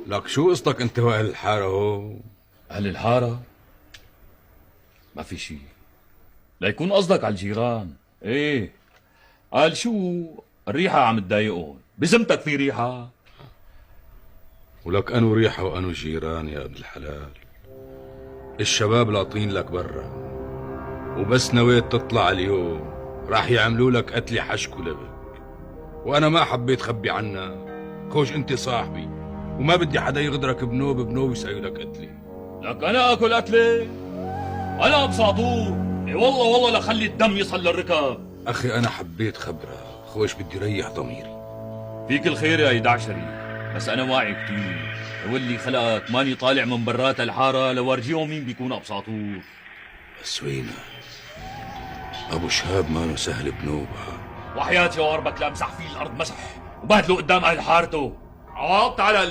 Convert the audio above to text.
لك شو قصتك انت واهل الحارة هو؟ أهل الحارة؟ ما في شي. ليكون قصدك على الجيران. ايه، قال شو الريحة عم تضايقهم. بزمتك في ريحة؟ ولك انو ريحة وانو جيران يا ابن الحلال. الشباب لاطين لك برا، وبس نويت تطلع اليوم راح يعملوا لك قتلي حشك ولبك، وانا ما حبيت خبي عنك. خوش انت صاحبي وما بدي حدا يغدرك بنوب بنوب يسوي لك قتلي. لك أنا أكل قتلة؟ أنا بصعطور. إيه والله لخلي الدم يصل للركب. اخي انا حبيت خبرك، خوش بدي ريح ضميري. فيك الخير يا دعشري، بس أنا واعي كتير. واللي خلقك ماني طالع من برات الحارة لورجيهم مين بيكون أبساطور. بس وينك؟ ابو شهاب مانو سهل بنوبة. وحياتي واربك لامسح فيه الأرض مسح وبهدله قدام أهل حارته. عواطت على